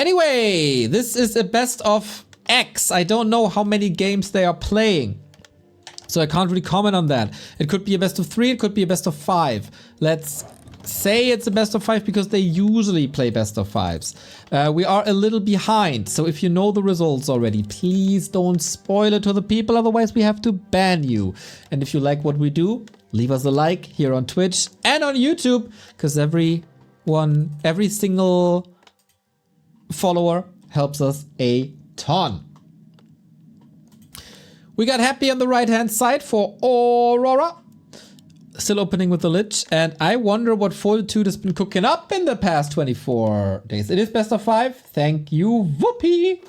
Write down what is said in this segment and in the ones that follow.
Anyway, this is a best of X. I don't know how many games they are playing, so I can't really comment on that. It could be a best of 3, it could be a best of 5. Let's say it's a best of 5 because they usually play best of 5s. We are a little behind, so if you know the results already, please don't spoil it to the people, otherwise we have to ban you. And if you like what we do, leave us a like here on Twitch and on YouTube, because every single follower helps us a ton. We got Happy on the right hand side for Aurora. Still opening with the Lich, and I wonder what Fortitude has been cooking up in the past 24 days. It is best of 5. Thank you, Whoopi.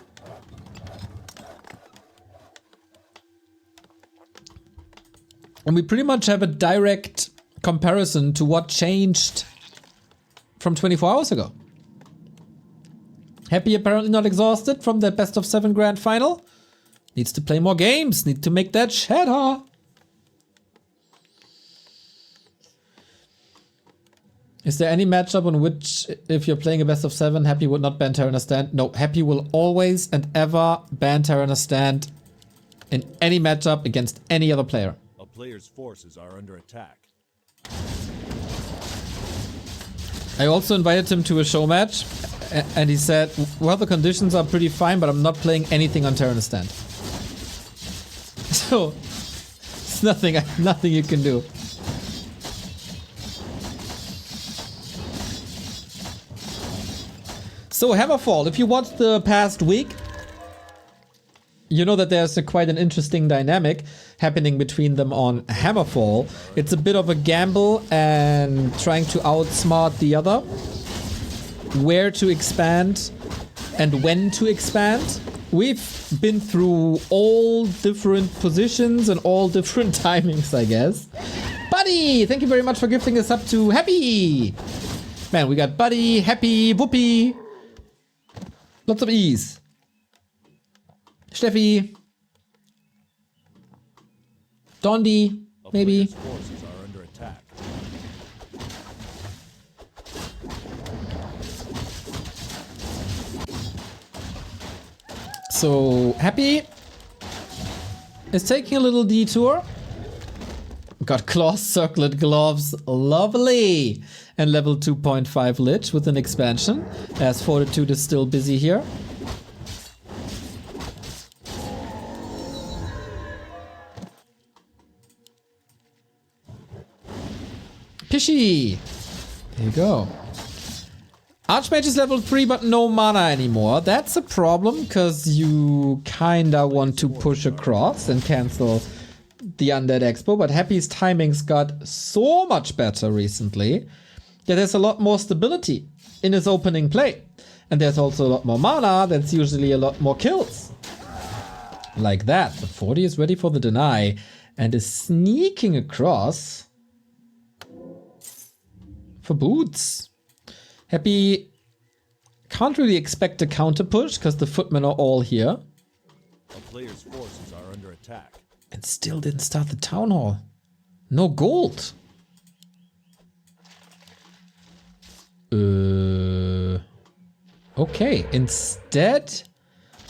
And we pretty much have a direct comparison to what changed from 24 hours ago. Happy apparently not exhausted from the best of 7 grand final. Needs to play more games, need to make that cheddar. Is there any matchup on which, if you're playing a best of 7, Happy would not ban Terran Stand? No, Happy will always and ever ban Terran Stand in any matchup against any other player. A player's forces are under attack. I also invited him to a show match, and he said, well, the conditions are pretty fine, but I'm not playing anything on Terran Stand. So, it's nothing you can do. So Hammerfall, if you watched the past week, you know that there's quite an interesting dynamic happening between them on Hammerfall. It's a bit of a gamble and trying to outsmart the other. Where to expand and when to expand. We've been through all different positions and all different timings, I guess. Buddy, thank you very much for gifting us up to Happy. Man, we got Buddy, Happy, Whoopi. Lots of E's. Steffi. Dondi, maybe. Forces are under attack. So, Happy is taking a little detour. Got claws, circlet gloves, lovely. And level 2.5 Lich with an expansion, as Fortitude is still busy here. Pishy! There you go. Archmage is level 3 but no mana anymore. That's a problem, because you kinda want to push across and cancel the Undead Expo, but Happy's timings got so much better recently. Yeah, there's a lot more stability in his opening play. And there's also a lot more mana, that's usually a lot more kills. Like that. The 40 is ready for the deny and is sneaking across for boots. Happy can't really expect a counter push because the footmen are all here. A player's forces are under attack. And still didn't start the town hall. No gold. Okay, instead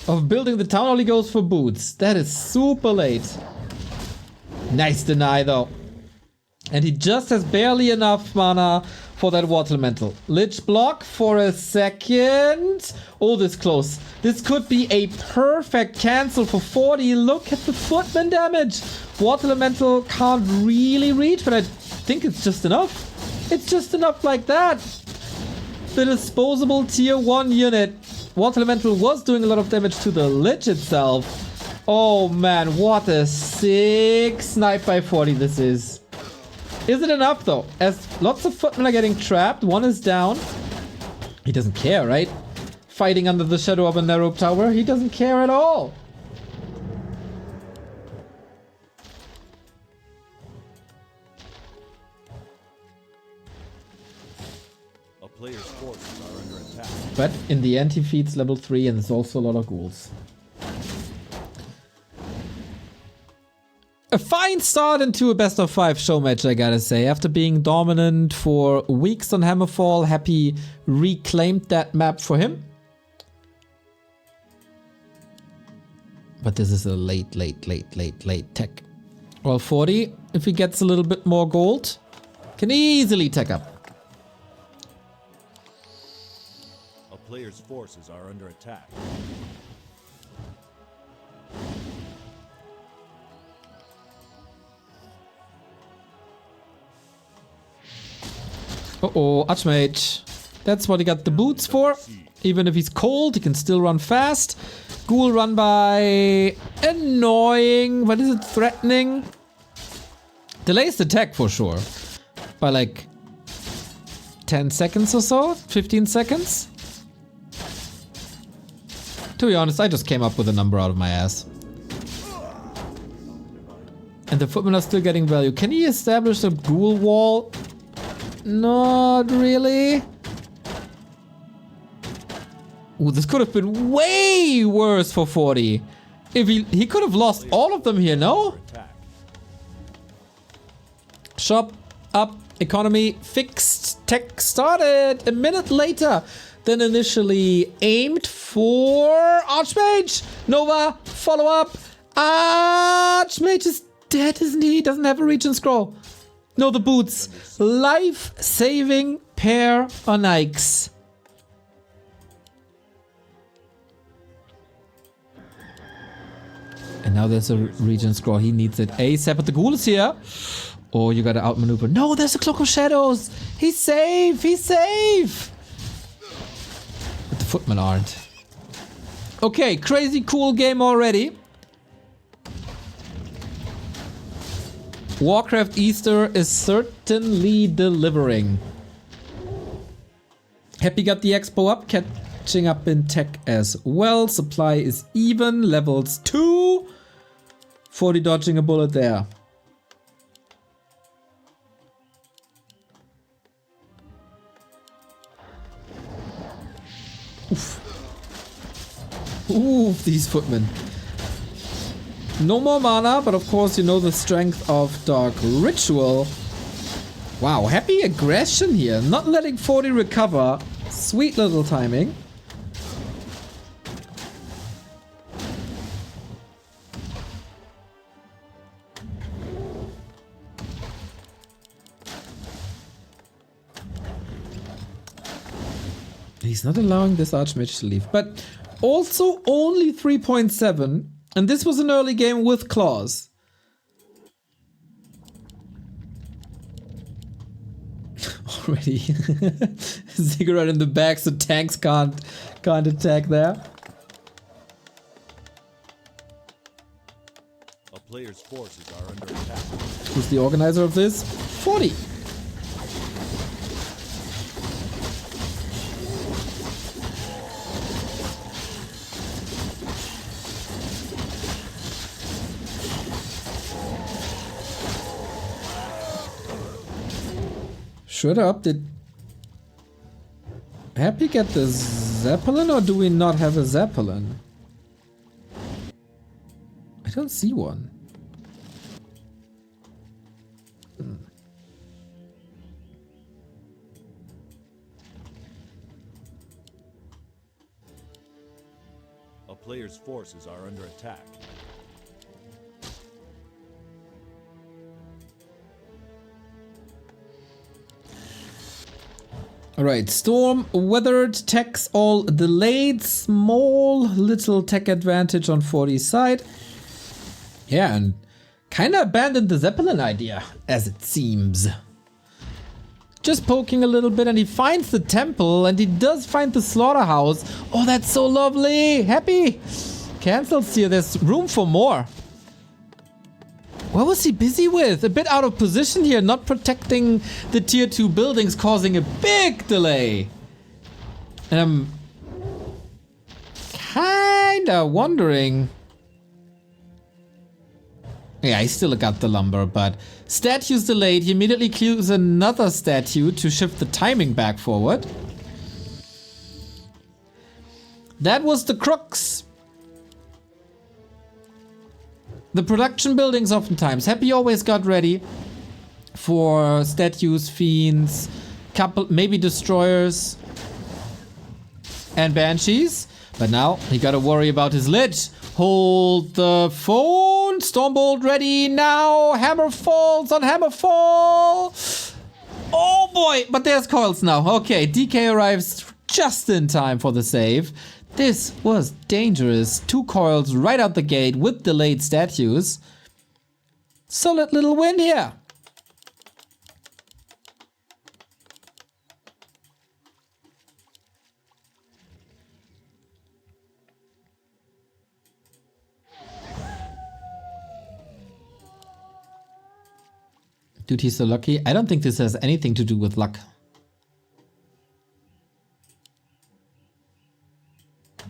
of building the town hall, he goes for boots. That is super late. Nice deny though. And he just has barely enough mana for that water elemental. Lich block for a second. Oh, this close. This could be a perfect cancel for 40. Look at the footman damage. Water elemental can't really reach, but I think it's just enough. It's just enough like that. The disposable tier 1 unit. Water elemental was doing a lot of damage to the Lich itself. Oh man, what a sick snipe by 40 this is. Is it enough though? As lots of footmen are getting trapped, one is down. He doesn't care, right? Fighting under the shadow of a narrow tower, he doesn't care at all. A player's forces are under attack. But in the end he feeds level 3 and there's also a lot of ghouls. A fine start into a best of 5 show match, I gotta say. After being dominant for weeks on Hammerfall, Happy reclaimed that map for him. But this is a late tech. Well, 40, if he gets a little bit more gold, can easily tech up. A player's forces are under attack. Uh-oh, Archmage. That's what he got the boots for. Even if he's cold, he can still run fast. Ghoul run by... annoying. What is it? Threatening? Delays the tech for sure. By like... 10 seconds or so? 15 seconds? To be honest, I just came up with a number out of my ass. And the footmen are still getting value. Can he establish a ghoul wall? Not really. Ooh, this could have been way worse for 40. If he could have lost all of them here, no? Shop, up, economy, fixed, tech started a minute later than initially aimed for Archmage. Nova, follow up. Archmage is dead, isn't he? He doesn't have a region scroll. No, the boots. Life-saving pair on Nikes. And now there's a region scroll. He needs it ASAP, but the ghoul is here. Oh, you gotta outmaneuver. No, there's a Cloak of Shadows. He's safe. He's safe. But the footmen aren't. Okay, crazy cool game already. Warcraft Easter is certainly delivering. Happy got the expo up, catching up in tech as well. Supply is even, levels 2. 40 dodging a bullet there. Oof. Oof, these footmen. No more mana, but of course you know the strength of Dark Ritual. Wow, happy aggression here. Not letting 40 recover. Sweet little timing. He's not allowing this Archmage to leave, but also only 3.7. And this was an early game with claws. Already. Ziggurat in the back so tanks can't attack there. A player's forces are under attack. Who's the organizer of this? 40. Shut up, did Happy get the Zeppelin or do we not have a Zeppelin? I don't see one. A player's forces are under attack. Alright, storm, weathered, techs all delayed, small little tech advantage on 40's side. Yeah, and kinda abandoned the Zeppelin idea, as it seems. Just poking a little bit and he finds the temple and he does find the slaughterhouse. Oh, that's so lovely! Happy! Cancels here, there's room for more. What was he busy with? A bit out of position here, not protecting the tier 2 buildings, causing a big delay. And I'm kinda wondering. Yeah, he still got the lumber, but statue's delayed. He immediately clears another statue to shift the timing back forward. That was the crux. The production buildings oftentimes. Happy always got ready for statues, fiends, couple, maybe destroyers and banshees. But now he gotta worry about his Lich. Hold the phone. Stormbolt ready now. Hammer falls on Hammerfall. Oh boy, but there's coils now. Okay, DK arrives just in time for the save. This was dangerous. 2 coils right out the gate with delayed statues. Solid little win here. Dude, he's so lucky. I don't think this has anything to do with luck.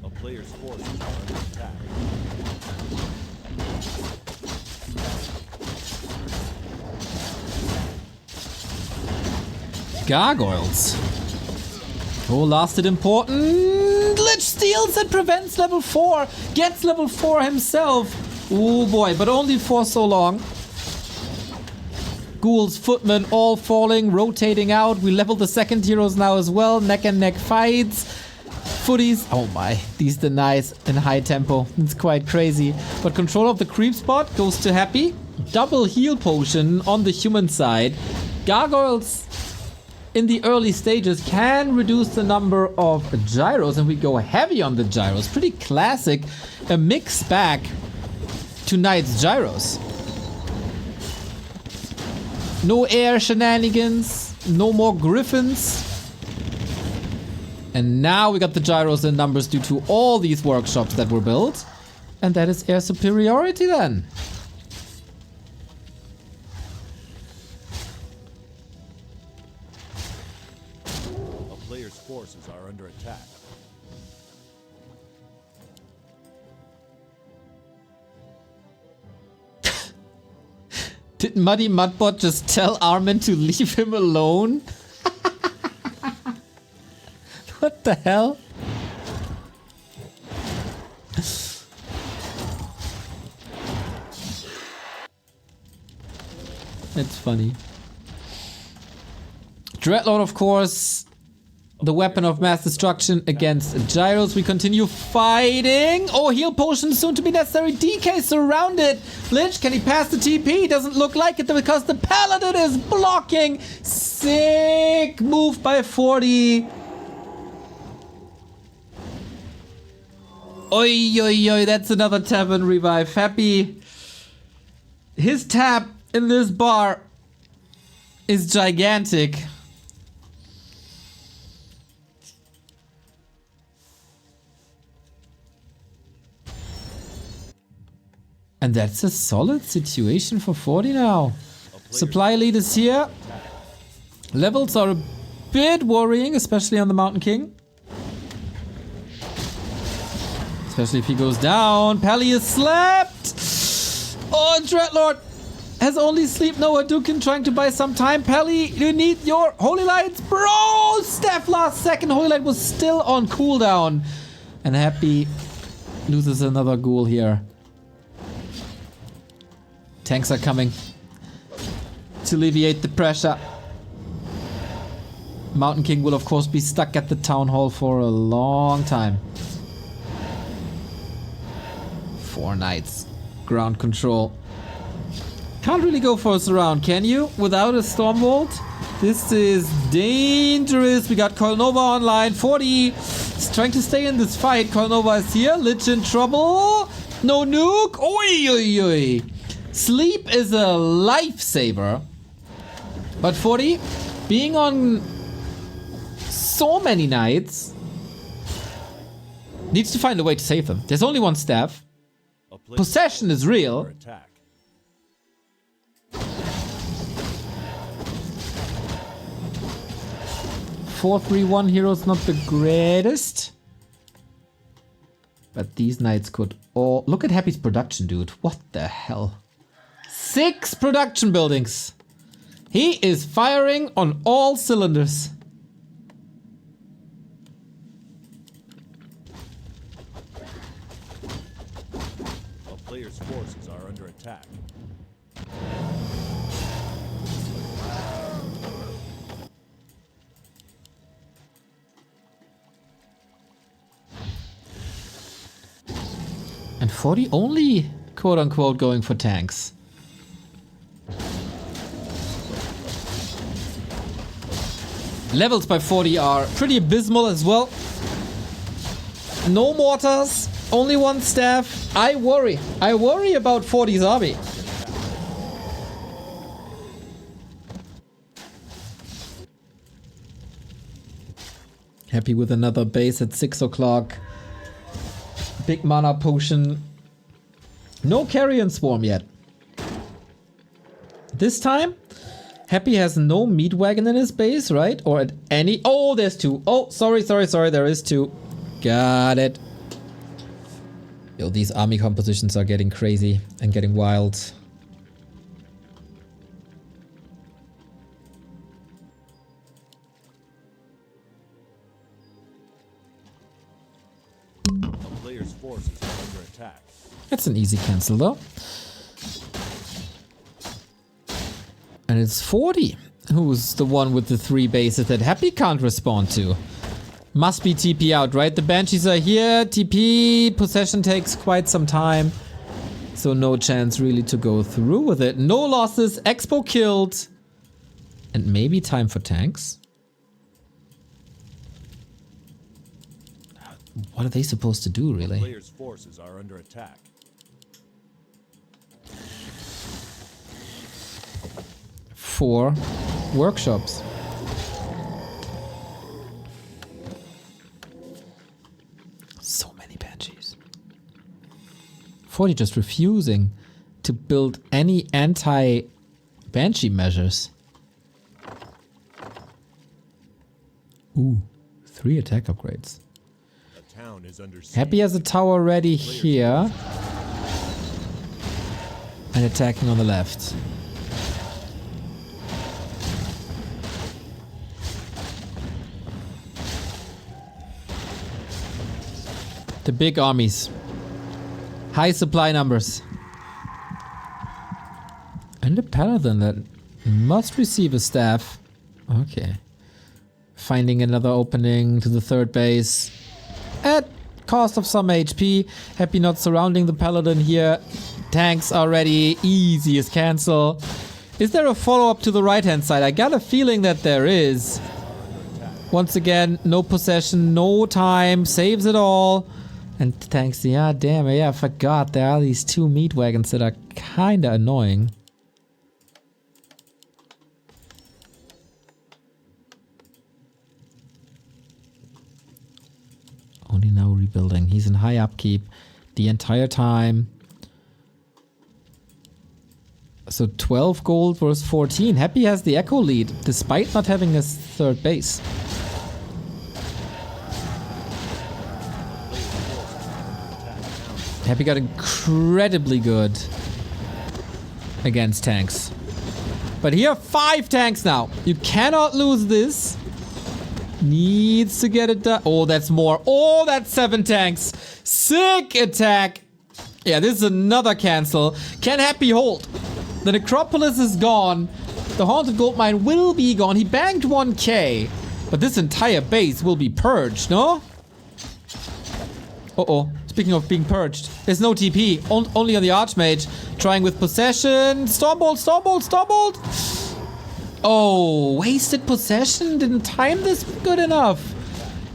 A player's forces are under attack. Gargoyles. Oh, lasted important. Lich steals and prevents level 4. Gets level 4 himself. Oh boy, but only for so long. Ghouls, footmen, all falling, rotating out. We leveled the second heroes now as well. Neck and neck fights. Footies. Oh my, these denies in high tempo. It's quite crazy. But control of the creep spot goes to Happy. Double heal potion on the human side. Gargoyles in the early stages can reduce the number of gyros, and we go heavy on the gyros. Pretty classic. A mix back to Knight's gyros. No air shenanigans, no more griffins. And now we got the gyros in numbers due to all these workshops that were built. And that is air superiority then. A player's forces are under attack. Did Muddy Mudbot just tell Armin to leave him alone? What the hell? It's funny. Dreadlord, of course, the weapon of mass destruction against gyros. We continue fighting. Oh, heal potion soon to be necessary. DK surrounded. Lich, can he pass the TP? Doesn't look like it because the paladin is blocking. Sick move by 40. Oi, oi, oi, that's another tavern revive. Happy. His tap in this bar is gigantic. And that's a solid situation for 40 now. Supply lead is here. Levels are a bit worrying, especially on the Mountain King. Especially if he goes down. Pally is slapped. Oh, Dreadlord has only sleep. No, Hadouken trying to buy some time. Pally, you need your Holy Lights. Bro, Steph last second. Holy Light was still on cooldown. And Happy loses another ghoul here. Tanks are coming to alleviate the pressure. Mountain King will of course be stuck at the town hall for a long time. 4 knights. Ground control. Can't really go for a surround, can you? Without a Stormbolt? This is dangerous. We got Coil Nova online. 40 is trying to stay in this fight. Coil Nova is here. Lich in trouble. No nuke. Oi, oi, oi. Sleep is a lifesaver. But 40, being on so many knights, needs to find a way to save them. There's only one staff. Possession is real. 4-3-1 hero's not the greatest. But these knights could all... Look at Happy's production, dude. What the hell? 6 production buildings. He is firing on all cylinders. A player's forces are under attack. And 40 only, quote unquote, going for tanks. Levels by 40 are pretty abysmal as well. No mortars, only one staff. I worry about 40's army. Happy with another base at 6 o'clock. Big mana potion. No carrion swarm yet. This time, Happy has no meat wagon in his base, right? Or at any... Oh, there's two. Oh, sorry. There is two. Got it. Yo, these army compositions are getting crazy and getting wild. The player's forces are under attack. That's an easy cancel, though. And it's 40, who's the one with the 3 bases that Happy can't respond to. Must be TP out, right? The Banshees are here. TP possession takes quite some time. So no chance really to go through with it. No losses. Expo killed. And maybe time for tanks? What are they supposed to do, really? The player's forces are under attack. Four workshops. So many Banshees. 40 just refusing to build any anti-Banshee measures. Ooh, 3 attack upgrades. The town is under siege. Happy has a tower ready here. And attacking on the left. The big armies. High supply numbers. And a paladin that must receive a staff. Okay. Finding another opening to the 3rd base. At cost of some HP. Happy not surrounding the paladin here. Tanks are ready. Easy as cancel. Is there a follow-up to the right-hand side? I got a feeling that there is. Once again, no possession, no time. Saves it all. And tanks, yeah, damn it, yeah, I forgot. There are these 2 meat wagons that are kinda annoying. Only now rebuilding. He's in high upkeep the entire time. So 12 gold versus 14. Happy has the echo lead, despite not having his 3rd base. Happy got incredibly good against tanks. But here are 5 tanks now. You cannot lose this. Needs to get it done. Oh, that's more. Oh, that's 7 tanks. Sick attack. Yeah, this is another cancel. Can Happy hold? The Necropolis is gone. The Haunted Gold Mine will be gone. He banked 1k. But this entire base will be purged, no? Uh-oh. Speaking of being purged, there's no TP, only on the Archmage. Trying with possession. Stormbolt. Oh, wasted possession. Didn't time this good enough.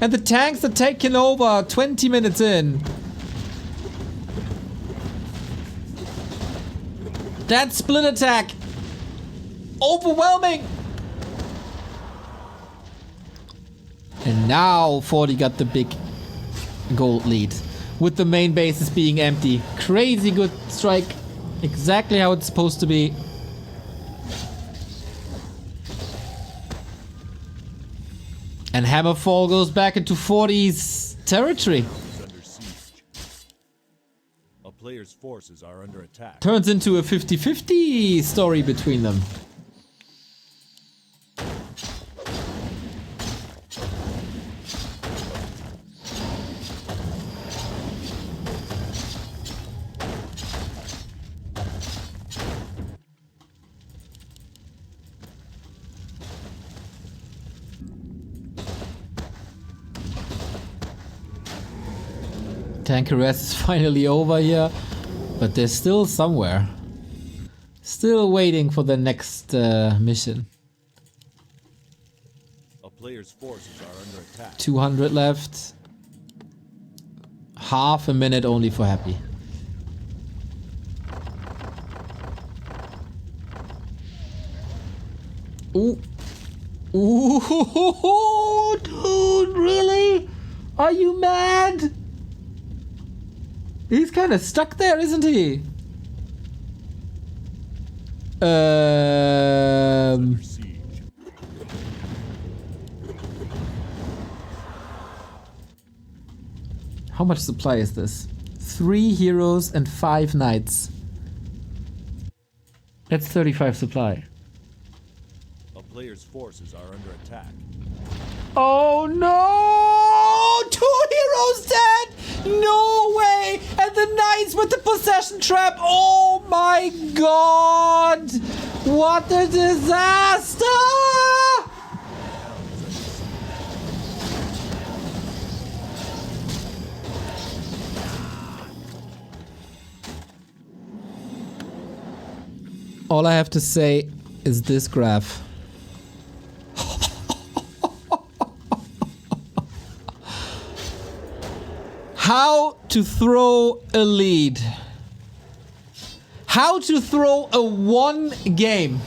And the tanks are taking over 20 minutes in. That split attack. Overwhelming. And now 40 got the big gold lead. With the main bases being empty. Crazy good strike. Exactly how it's supposed to be. And Hammerfall goes back into 40's territory. Under siege. A player's forces are under attack. Turns into a 50-50 story between them. Tank arrest is finally over here, but they're still somewhere. Still waiting for the next mission. A player's forces are under attack. 200 left. Half a minute only for Happy. Ooh. Ooh, dude, really? Are you mad? He's kind of stuck there, isn't he? Under siege. How much supply is this? 3 heroes and 5 knights. That's 35 supply. A player's forces are under attack. Oh no! 2 heroes dead! No way! And the knights with the possession trap! Oh my god! What a disaster! All I have to say is this graph. How to throw a lead. How to throw a 1 game.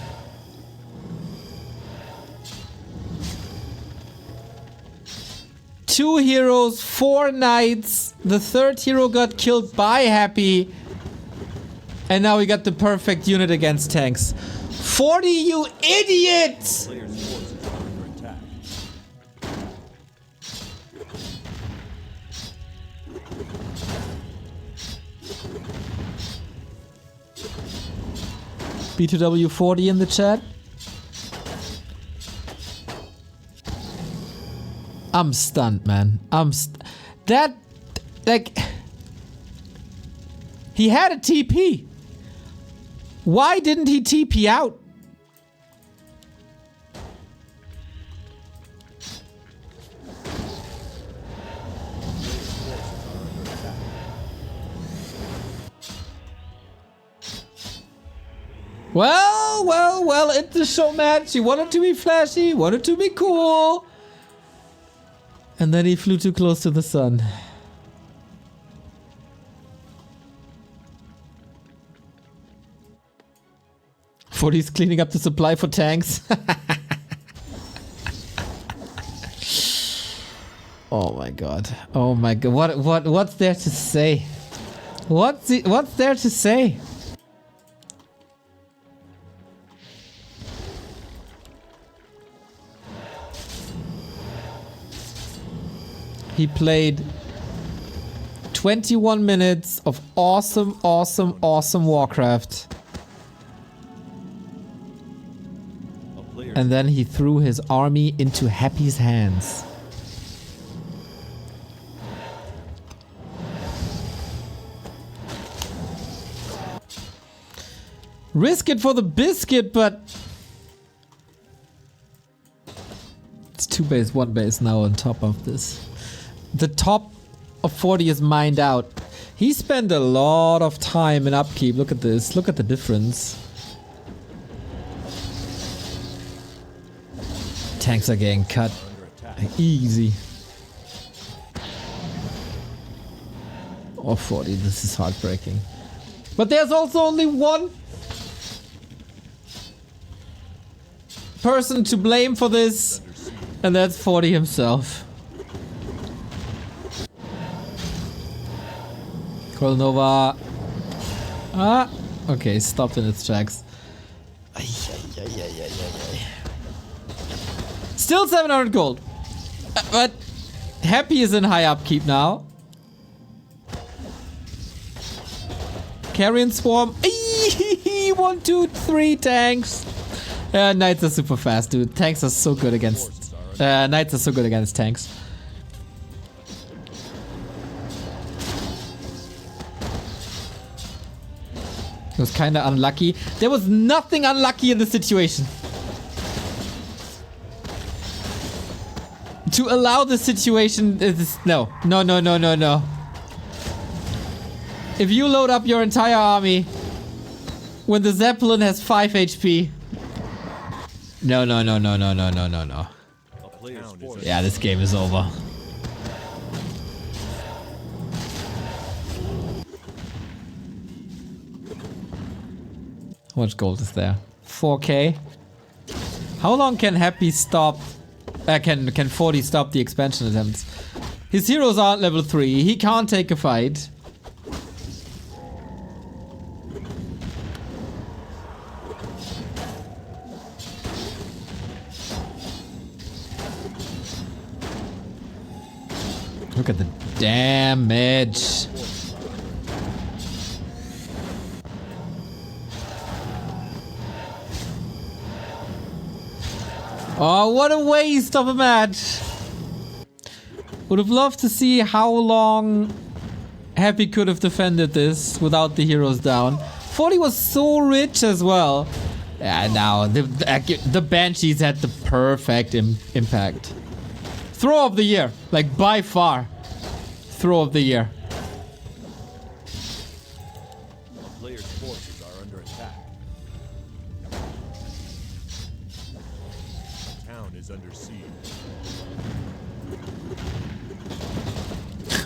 Two heroes, 4 knights. The 3rd hero got killed by Happy. And now we got the perfect unit against tanks. 40, you idiots! Player's forces are under attack. B2W40 in the chat. I'm stunned, man. That, like, he had a TP. Why didn't he TP out? Well, it's a show match. He wanted to be flashy, wanted to be cool. And then he flew too close to the sun. Forty's cleaning up the supply for tanks. Oh my god. Oh my god. What's there to say? What's there to say? He played 21 minutes of awesome Warcraft. And then he threw his army into Happy's hands. Risk it for the biscuit, but it's 2 base, 1 base now on top of this. The top of 40 is mined out. He spent a lot of time in upkeep. Look at this. Look at the difference. Tanks are getting cut. Easy. Oh, 40. This is heartbreaking. But there's also only one person to blame for this. And that's 40 himself. Nova. Ah, okay, stopped in its tracks. Still 700 gold. But Happy is in high upkeep now. Carrion Swarm. 1, 2, 3 tanks. Knights are super fast, dude. Tanks are so good against. Knights are so good against tanks. It was kind of unlucky. There was nothing unlucky in the situation. To allow the situation is no. if you load up your entire army when the Zeppelin has 5 HP. No. A player's forces Yeah, this game is over. How much gold is there? 4k. How long can Happy stop? Can 40 stop the expansion attempts? His heroes aren't level 3. He can't take a fight. Look at the damage. Oh, what a waste of a match. Would have loved to see how long Happy could have defended this without the heroes down. 40 was so rich as well. Yeah, now the Banshees had the perfect impact. Throw of the year, like by far. Throw of the year. A player's forces are under attack. A town is under siege.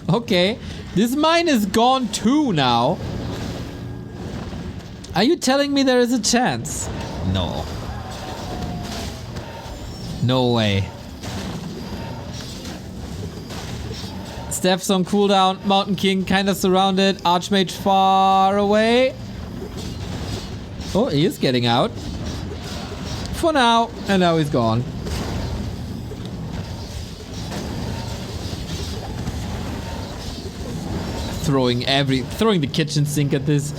Okay, this mine is gone too now. Are you telling me there is a chance? No. No way. Steps on cooldown. Mountain King kind of surrounded. Archmage far away. Oh, he is getting out. For now. And now he's gone. Throwing the kitchen sink at this.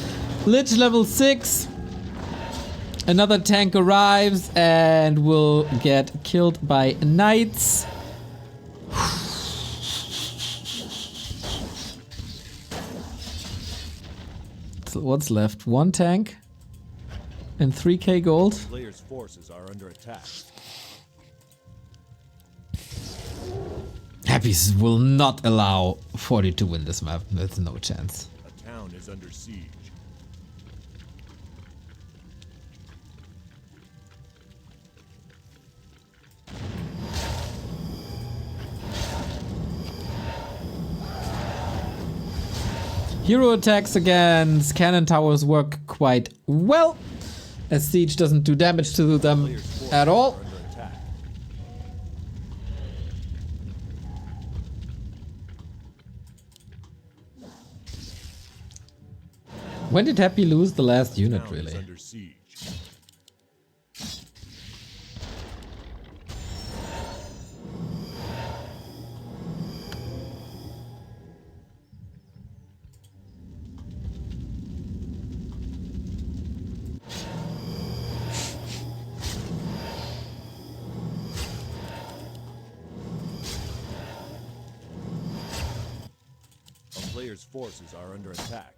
Lich level 6. Another tank arrives and will get killed by knights. So what's left? 1 tank and 3k gold. Player's forces are under attack. Happy will not allow 40 to win this map. There's no chance. A town is under siege. Hero attacks against cannon towers work quite well, as siege doesn't do damage to them Player's forces at all. are under attack. When did Happy lose the last unit, Town is really? under siege. A player's forces are under attack.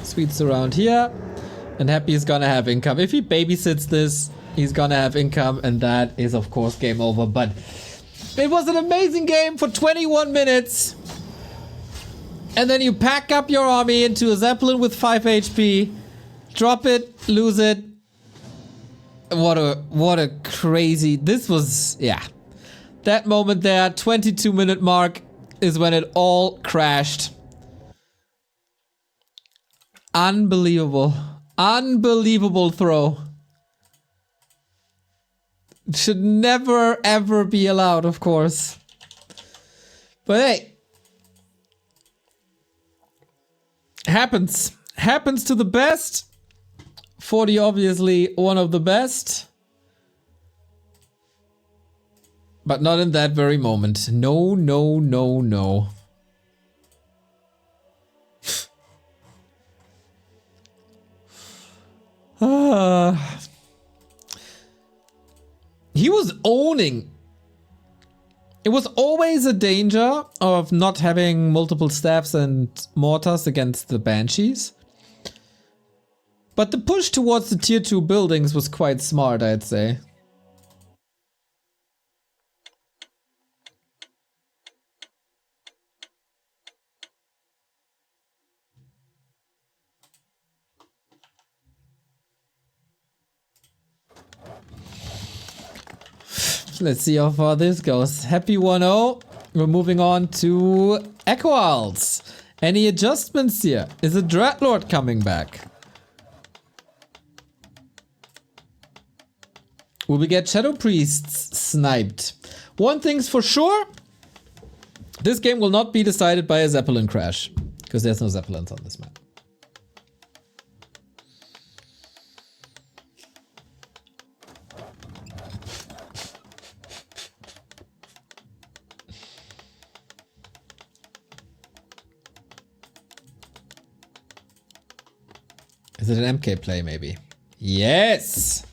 Sweets around here, and Happy is gonna have income. If he babysits this, he's gonna have income, and that is of course game over. But it was an amazing game for 21 minutes. And then you pack up your army into a Zeppelin with 5 HP, drop it, lose it. What a crazy, this was, yeah. That moment there, 22-minute mark, is when it all crashed. Unbelievable. Unbelievable throw. It should never ever be allowed, of course. But hey. Happens. Happens to the best. 40 obviously one of the best. But not in that very moment. No, no, no, no. He was owning. It was always a danger of not having multiple staffs and mortars against the Banshees. But the push towards the tier 2 buildings was quite smart, I'd say. Let's see how far this goes. Happy 1-0. We're moving on to Echoals. Any adjustments here? Is a Dreadlord coming back? Will we get Shadow Priests sniped? One thing's for sure. This game will not be decided by a Zeppelin crash. Because there's no Zeppelins on this map. Is it an MK play maybe? Yes!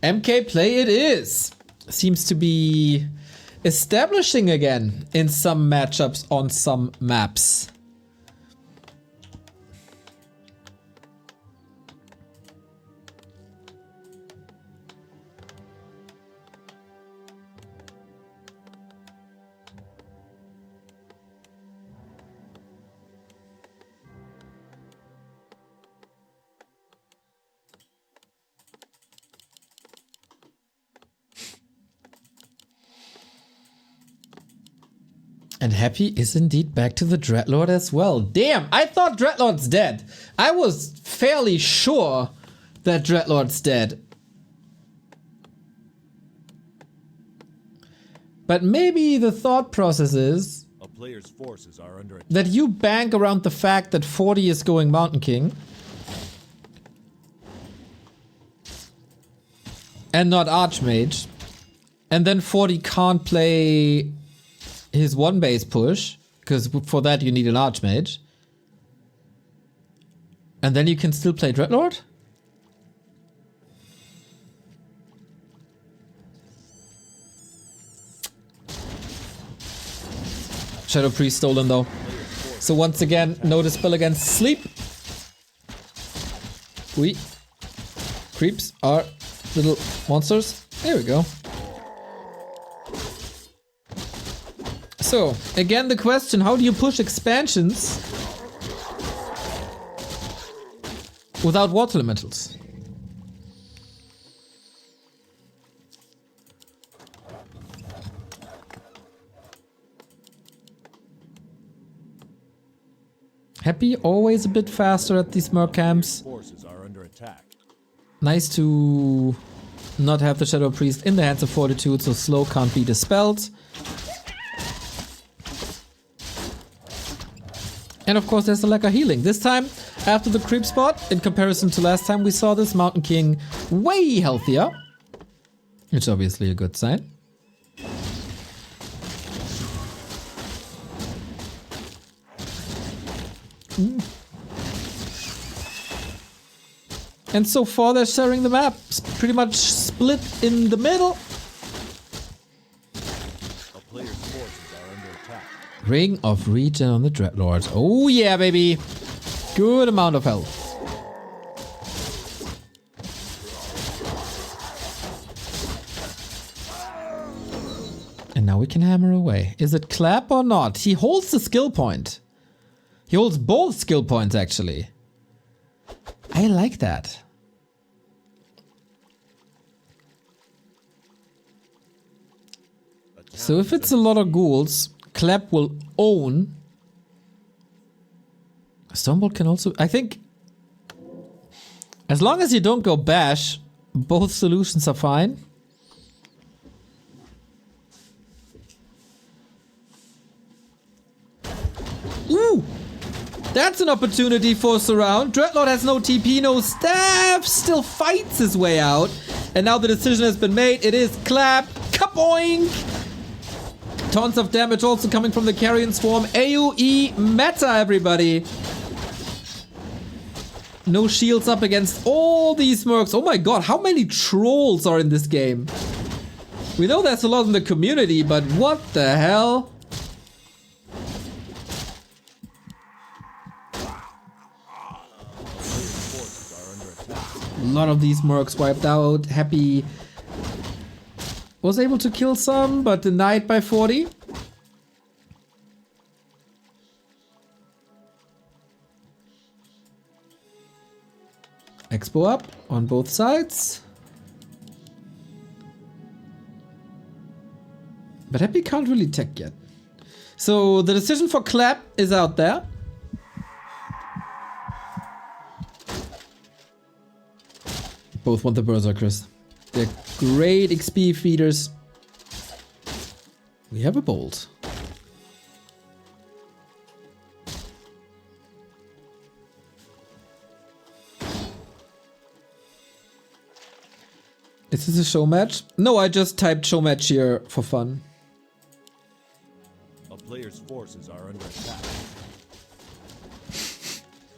MK play it is! Seems to be establishing again in some matchups on some maps. And Happy is indeed back to the Dreadlord as well. Damn, I thought Dreadlord's dead. I was fairly sure that Dreadlord's dead. But maybe the thought process is A player's forces are under attack. that you bank around the fact that 40 is going Mountain King. And not Archmage. And then 40 can't play his one base push, because for that you need an Archmage. And then you can still play Dreadlord? Shadow Priest stolen though. So once again, no dispel against sleep. Creeps are little monsters. There we go. So, again the question, how do you push expansions without water elementals? Happy, always a bit faster at these Merc camps. Forces are under attack. Nice to not have the Shadow Priest in the hands of Fortitude, so slow can't be dispelled. And of course there's the lack of healing. This time, after the creep spot, in comparison to last time we saw this, Mountain King way healthier. Which is obviously a good sign. And so far they're sharing the map. It's pretty much split in the middle. A player's forces are under attack. Ring of Regen on the Dreadlord. Oh yeah, baby. Good amount of health. And now we can hammer away. Is it clap or not? He holds the skill point. He holds both skill points actually. I like that. So if it's a lot of ghouls, Clap will own. Stormbolt can also... I think... as long as you don't go bash, both solutions are fine. Ooh! That's an opportunity for surround. Dreadlord has no TP, no staff, still fights his way out. And now the decision has been made. It is Clap. Kaboink! Tons of damage also coming from the Carrion Swarm. AoE meta, everybody. No shields up against all these mercs. Oh my god, how many trolls are in this game? We know there's a lot in the community, but what the hell? A lot of these mercs wiped out. Happy was able to kill some, but denied by 40. Expo up on both sides. But Happy can't really tech yet. So the decision for Clap is out there. Both want the Berserkers. They're great XP feeders. We have a bolt. Is this a show match? No, I just typed show match here for fun. A player's forces are under attack.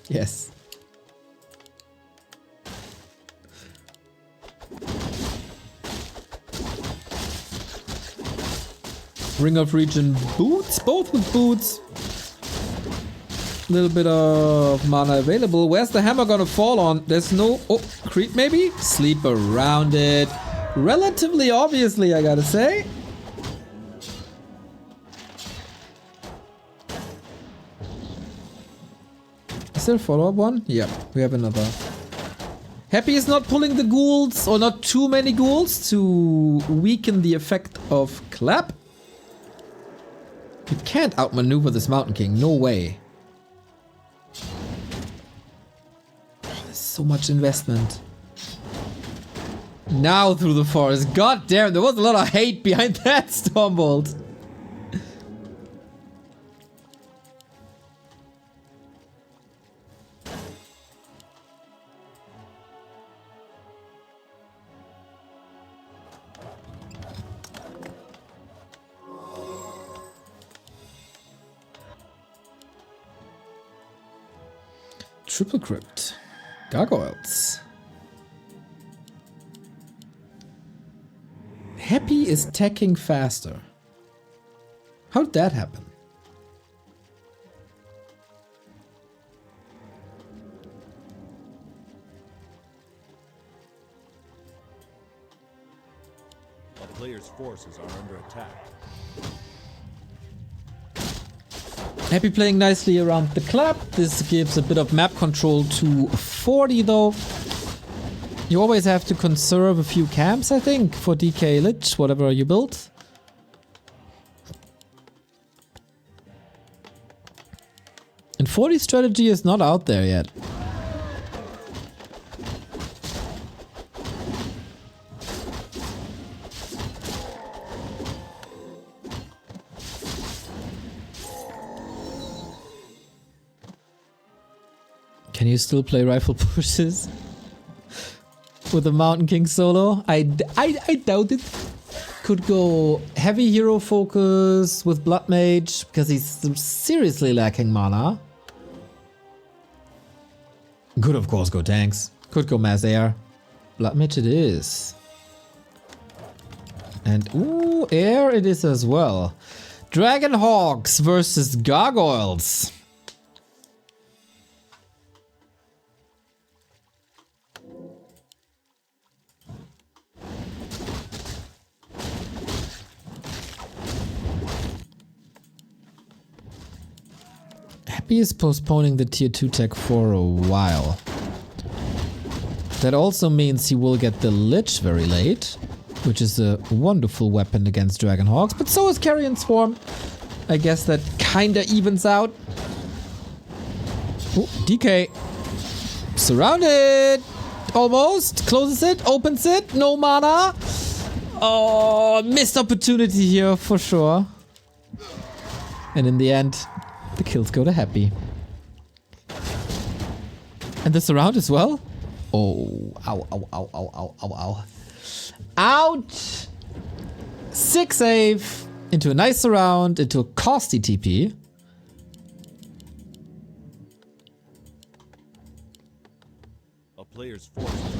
Yes. Ring of Region boots, both with boots. A little bit of mana available. Where's the hammer gonna fall on? There's no... Oh, creep maybe? Sleep around it. Relatively obviously, I gotta say. Is there a follow-up one? Yeah, we have another. Happy is not pulling the ghouls, or not too many ghouls, to weaken the effect of Clap. You can't outmaneuver this Mountain King, no way. There's so much investment. Now through the forest. God damn, there was a lot of hate behind that Stormbolt. Triple Crypt. Gargoyles. Happy is teching faster. How did that happen? A player's forces are under attack. Happy playing nicely around the Clap. This gives a bit of map control to 40 though. You always have to conserve a few camps, I think, for DK Lich, whatever you build. And 40 strategy is not out there yet. Can you still play rifle pushes with the Mountain King solo? I doubt it. Could go heavy hero focus with Blood Mage because he's seriously lacking mana. Could of course go tanks. Could go mass air. Blood Mage it is. And ooh, air it is as well. Dragon Hawks versus Gargoyles. Happy is postponing the tier 2 tech for a while. That also means he will get the Lich very late, which is a wonderful weapon against Dragonhawks, but so is Carrion Swarm. I guess that kinda evens out. Oh, DK. Surrounded! Almost. Closes it, opens it, no mana. Oh, missed opportunity here for sure. And in the end, the kills go to Happy. And the surround as well? Oh, ow, ow, ow, ow, ow, ow, ow. Ouch! 6 save into a nice surround, into a costly TP. A player's forces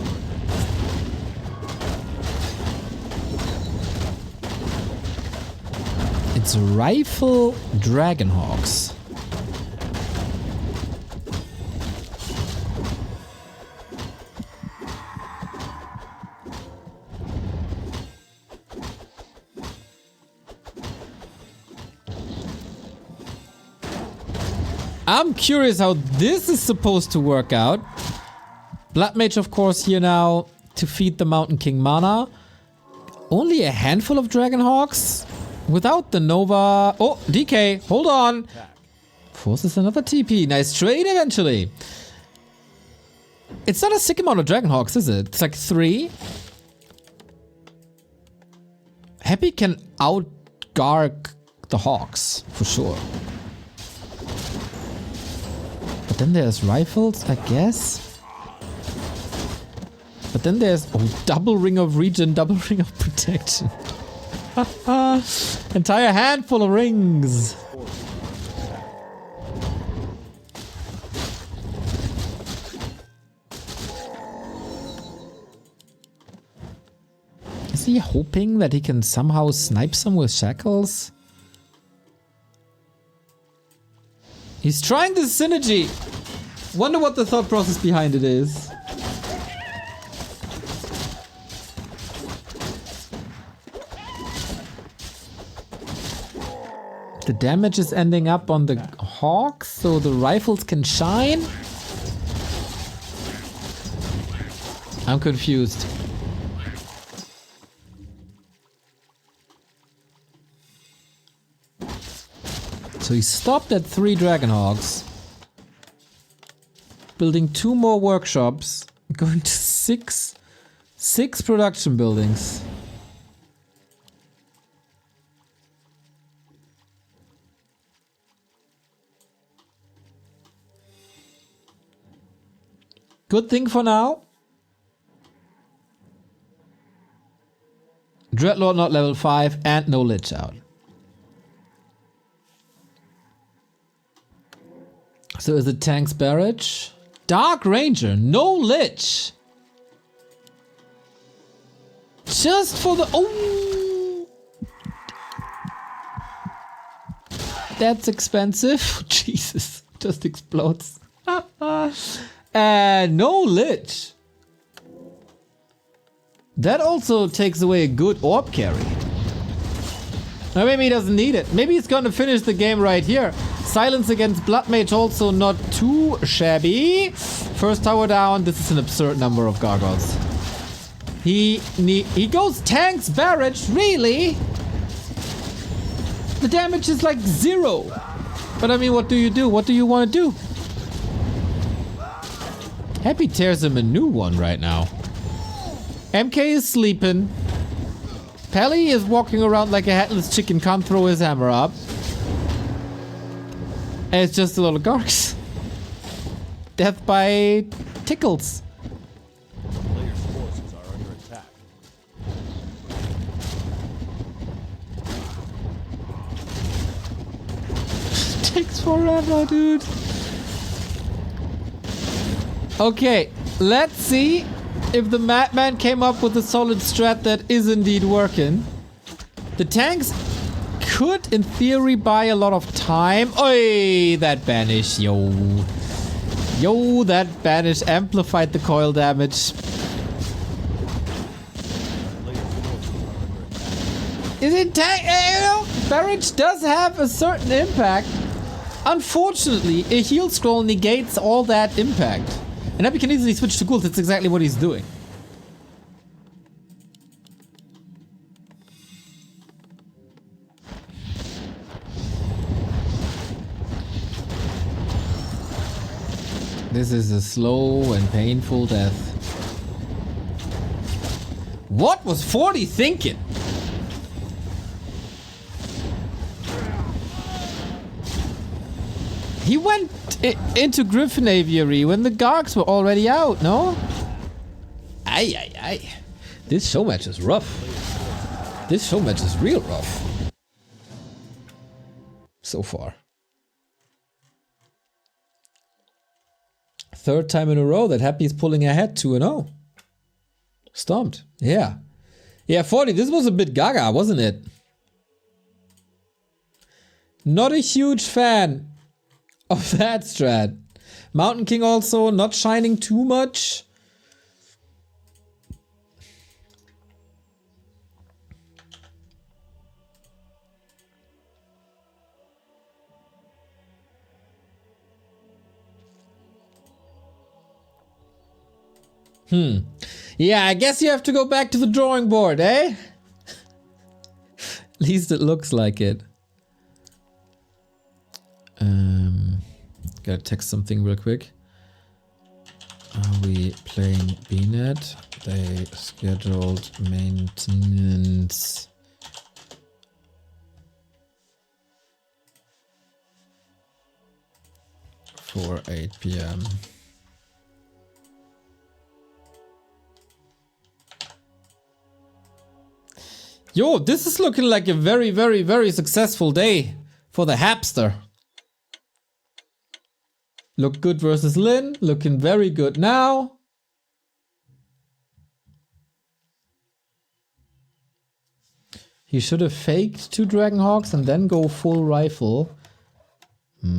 It's Rifle Dragonhawks. I'm curious how this is supposed to work out. Blood Mage, of course, here now to feed the Mountain King mana. Only a handful of Dragonhawks. Without the Nova... Oh, DK, hold on. Attack. Forces another TP. Nice trade eventually. It's not a sick amount of Dragonhawks, is it? It's like 3. Happy can outgarg the Hawks, for sure. But then there's rifles, I guess. But then there's... Oh, double ring of regen, double ring of protection. Entire handful of rings. Is he hoping that he can somehow snipe some with shackles? He's trying this synergy. Wonder what the thought process behind it is. The damage is ending up on the Hawks, so the rifles can shine? I'm confused. So he stopped at 3 Dragonhawks. Building 2 more workshops. Going to 6 production buildings. Good thing for now. Dreadlord not level 5 and no Lich out. So is it Tank's Barrage? Dark Ranger, no Lich. Just for the... Oh! That's expensive. Jesus, just explodes. And no Lich. That also takes away a good orb carry. Or maybe he doesn't need it. Maybe he's gonna finish the game right here. Silence against Blood Mage also not too shabby. First tower down. This is an absurd number of gargoyles. He goes Tank's Barrage, really? The damage is like 0. But I mean, what do you do? What do you want to do? Happy tears him a new one right now. MK is sleeping. Pelly is walking around like a headless chicken, can't throw his hammer up. And it's just a lot of gargs. Death by tickles. Players' forces are under attack. Takes forever, dude. Okay, let's see if the madman came up with a solid strat that is indeed working. The tanks could, in theory, buy a lot of time. Oi, that banish, yo. Yo, that banish amplified the coil damage. Is it tank? You know, barrage does have a certain impact. Unfortunately, a heal scroll negates all that impact. And Happy can easily switch to ghouls. That's exactly what he's doing. This is a slow and painful death. What was 40 thinking? He went into Griffin Aviary when the Gargs were already out, no? Aye, aye, aye. This show match is rough. This show match is real rough. So far. Third time in a row that Happy's pulling ahead 2-0. Stomped. Yeah. Yeah, 40. This was a bit gaga, wasn't it? Not a huge fan of that strat. Mountain King also not shining too much. Yeah, I guess you have to go back to the drawing board, eh? At least it looks like it. Gotta text something real quick. Are we playing BNet? They scheduled maintenance for 8 p.m. Yo, this is looking like a very, very, very successful day for the Hapster. Look good versus Lin, looking very good now. He should have faked 2 Dragonhawks and then go full rifle.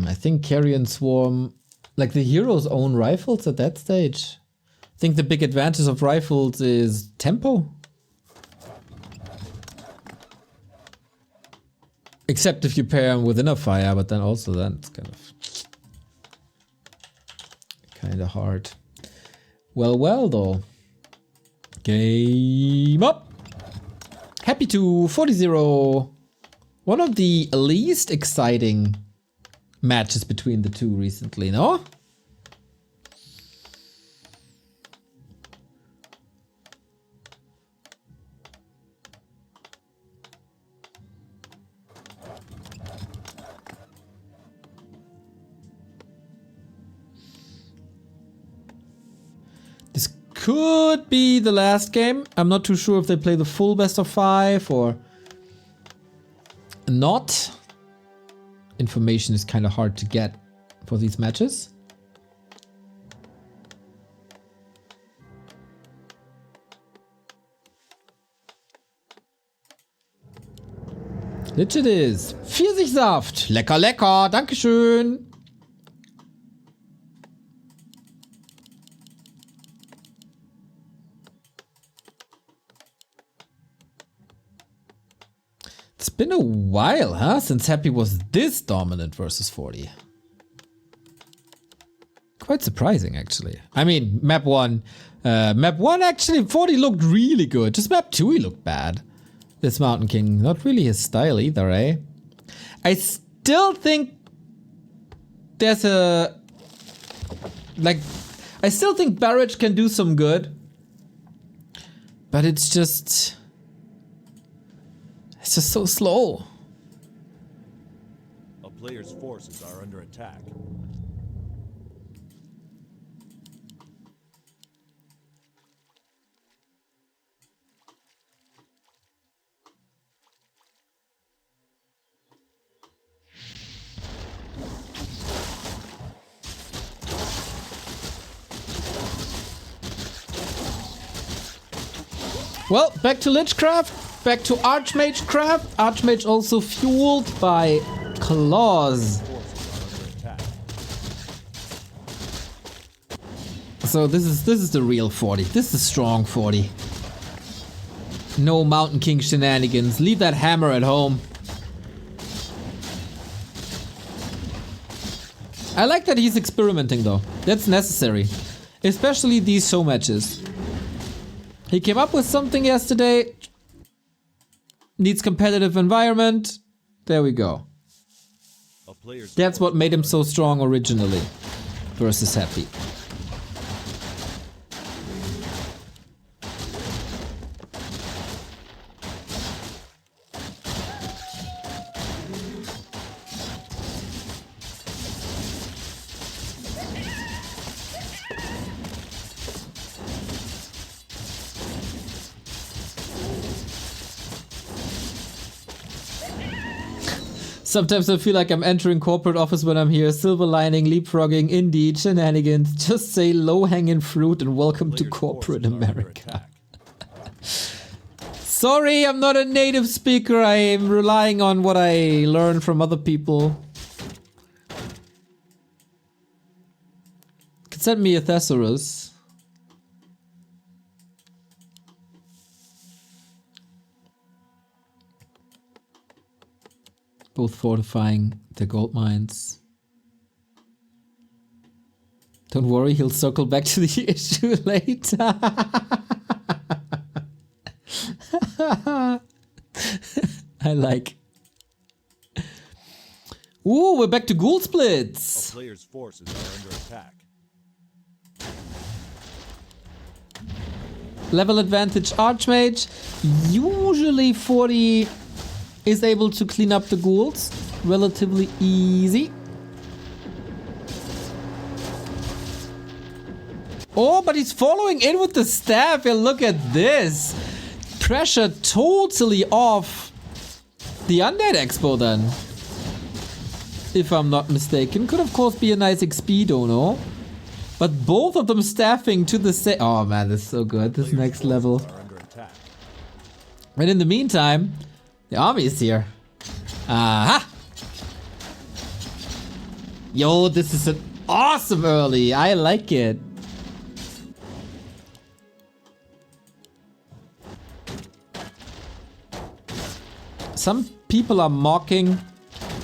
I think Carrion Swarm, like the heroes own rifles at that stage. I think the big advantage of rifles is tempo. Except if you pair them with inner fire, but then also then it's kind of hard. Well though. Game up. Happy to 40-0. One of the least exciting matches between the two recently, no? This could be the last game. I'm not too sure if they play the full best of 5 or not. Information is kind of hard to get for these matches. Legit is Pfirsichsaft. Lecker, lecker. Dankeschön. It's been a while, huh? Since Happy was this dominant versus 40. Quite surprising, actually. I mean, map 1 actually, 40 looked really good. Just map 2 he looked bad. This Mountain King, not really his style either, eh? I still think there's a... like, I still think Barrage can do some good. But it's just so slow. A player's forces are under attack. Well, back to Lichcraft. Back to Archmage craft. Archmage also fueled by claws. So this is the real 40. This is strong 40. No Mountain King shenanigans. Leave that hammer at home. I like that he's experimenting though. That's necessary. Especially these show matches. He came up with something yesterday. Needs competitive environment. There we go. That's what made him so strong originally. Versus Happy. Sometimes I feel like I'm entering corporate office when I'm here. Silver lining, leapfrogging, indeed, shenanigans. Just say low-hanging fruit and welcome to corporate America. Sorry, I'm not a native speaker. I am relying on what I learned from other people. You can send me a thesaurus. Both fortifying the gold mines. Don't worry, he'll circle back to the issue later. I like. Ooh, we're back to ghoul A splits. player's forces are under attack. Level advantage Archmage. Usually 40 is able to clean up the ghouls. Relatively easy. Oh, but he's following in with the staff. And look at this. Pressure totally off the Undead Expo then. If I'm not mistaken. Could of course be a nice XP dono. But both of them staffing to the same. Oh man, this is so good. This next level. And in the meantime, the army is here. Aha! Yo, this is an awesome early. I like it. Some people are mocking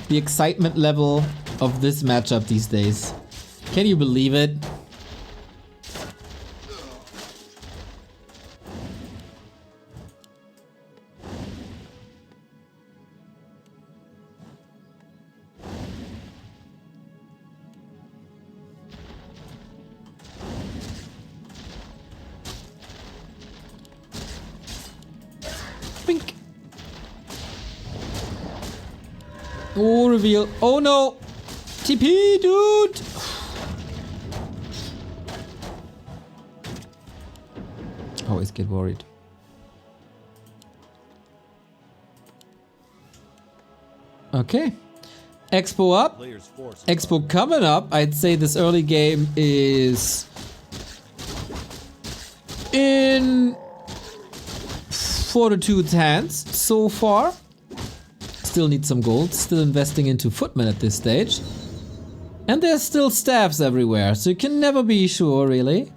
the excitement level of this matchup these days. Can you believe it? Bink. Oh, reveal. Oh no! TP, dude! Always get worried. Okay. Expo up. Expo coming up. I'd say this early game is in Fortitude's hands so far. Still need some gold. Still investing into footmen at this stage. And there's still staffs everywhere, so you can never be sure, really.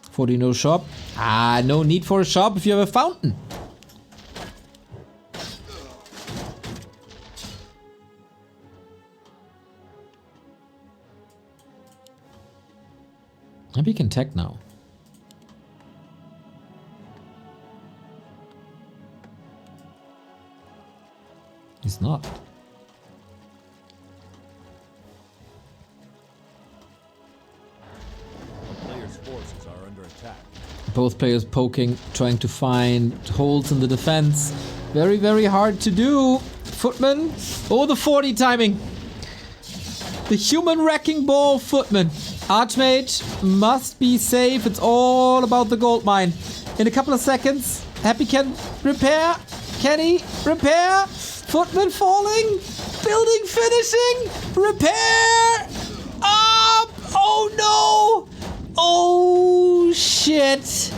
40 no shop. Ah, no need for a shop if you have a fountain. Maybe you can tech now. He's not. Players' forces are under attack. Both players poking, trying to find holes in the defense. Very, very hard to do. Footman. Oh, the 40 timing. The human wrecking ball Footman. Archmage must be safe. It's all about the gold mine. In a couple of seconds, Happy can repair. Can he repair? Footman falling. Building finishing. Repair. Up. Oh no. Oh shit.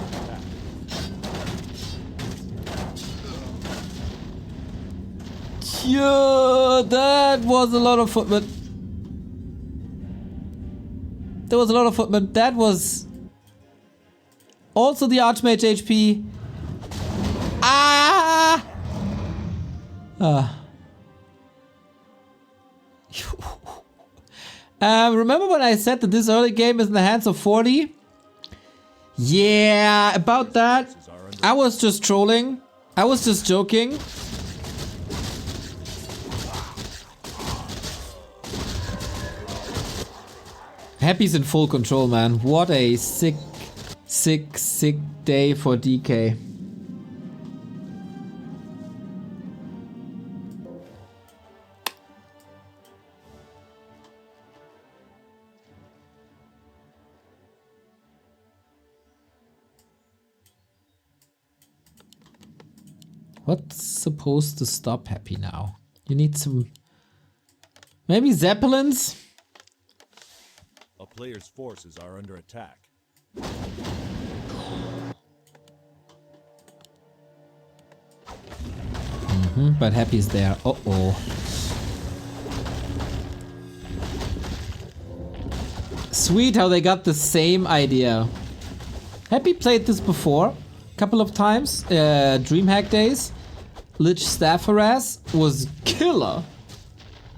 Yeah, that was a lot of footmen. There was a lot of footmen. That was also the Archmage HP. Ah! Remember when I said that this early game is in the hands of 40? Yeah, about that. I was just trolling. I was just joking. Happy's in full control, man. What a sick day for DK. What's supposed to stop Happy now? You need some... Maybe Zeppelins? A player's forces are under attack. But Happy's there. Uh-oh. Sweet how they got the same idea. Happy played this before. A couple of times. DreamHack days. Lich Staff Harass was killer.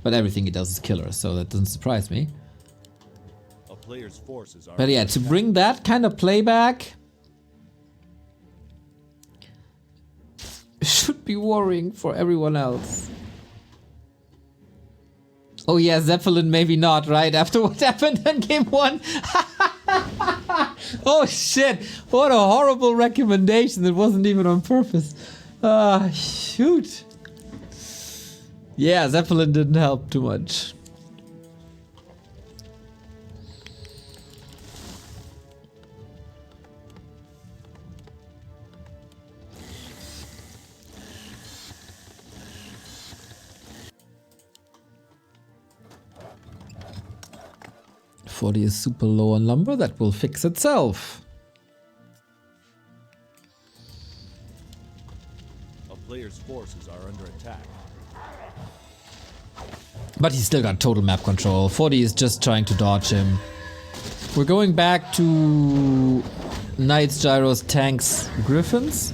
But everything he does is killer, so that doesn't surprise me. A player's forces are But yeah, to bring that kind of playback should be worrying for everyone else. Oh yeah, Zeppelin maybe not, right? After what happened in game 1. Oh shit, what a horrible recommendation. It wasn't even on purpose. Shoot. Yeah, Zeppelin didn't help too much. .40 is super low on lumber, that will fix itself. A player's forces are under attack. But he's still got total map control. 40 is just trying to dodge him. We're going back to Knights, Gyros, Tanks, Griffins.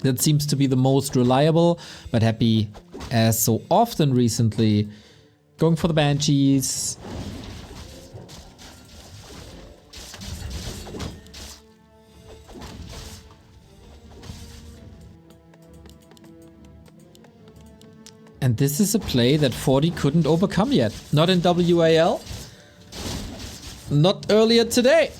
That seems to be the most reliable, but Happy, as so often recently, going for the Banshees. And this is a play that 40 couldn't overcome yet. Not in WAL. Not earlier today.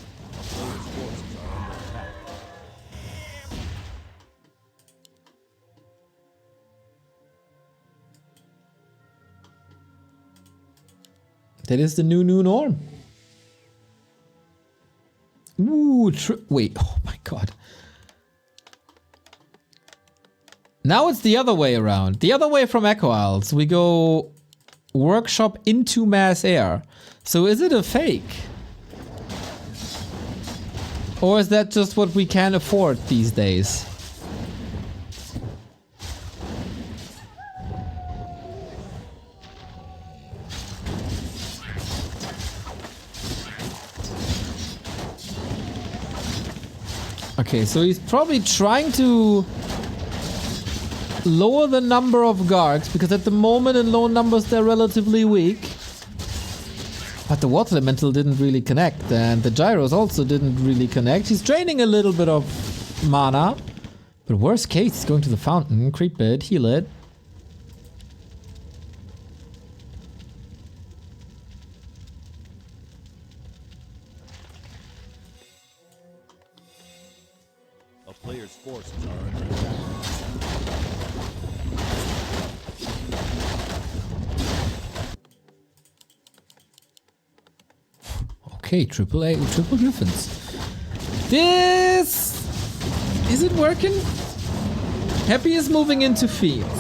That is the new norm. Ooh, wait, oh my god. Now it's the other way around. The other way from Echo Isles. We go workshop into mass air. So is it a fake? Or is that just what we can afford these days? Okay, so he's probably trying to lower the number of guards, because at the moment in low numbers they're relatively weak. But the water elemental didn't really connect, and the gyros also didn't really connect. He's draining a little bit of mana, but worst case he's going to the fountain, creep it, heal it. A player's forces are under attack. Okay, triple griffins. This... Is it working? Happy is moving into fields.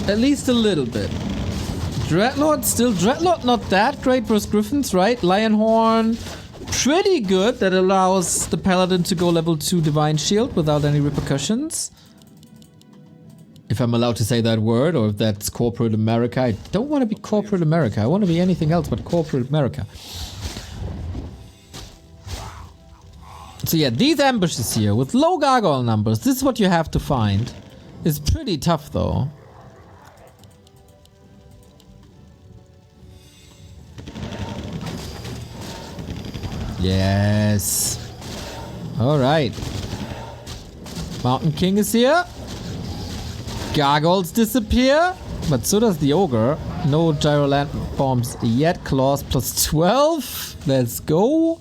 At least a little bit. Dreadlord still... Dreadlord not that great versus griffins, right? Lionhorn... Pretty good. That allows the paladin to go level 2 divine shield without any repercussions. If I'm allowed to say that word, or if that's corporate America. I don't want to be corporate America. I want to be anything else but corporate America. So yeah, these ambushes here with low gargoyle numbers, this is what you have to find. It's pretty tough though. Yes. Alright. Mountain King is here. Gargoyles disappear, but so does the ogre. No gyro land bombs yet. Claws plus 12. Let's go.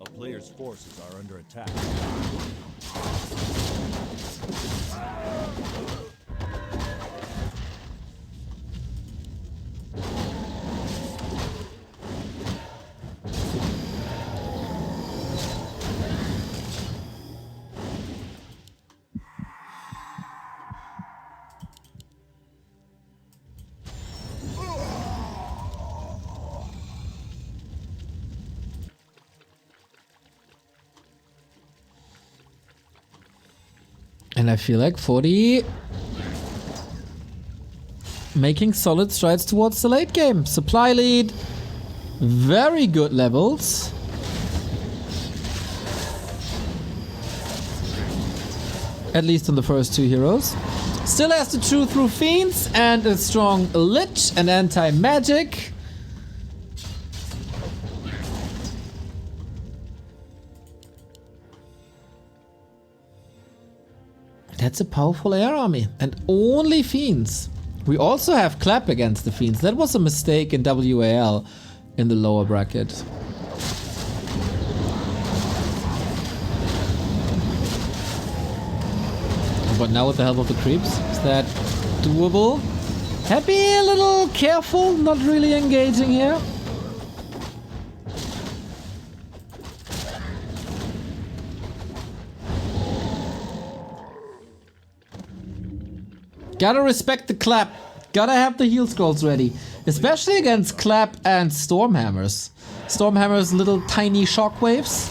A player's forces are under attack. And I feel like 40 making solid strides towards the late game. Supply lead, very good levels. At least on the first 2 heroes. Still has to chew through fiends and a strong lich and anti-magic. That's a powerful air army. And only Fiends. We also have Clap against the Fiends. That was a mistake in WAL in the lower bracket. But now with the help of the creeps, is that doable? Happy a little careful, not really engaging here. Gotta respect the Clap. Gotta have the heal scrolls ready. Especially against Clap and Stormhammers. Stormhammers little tiny shockwaves.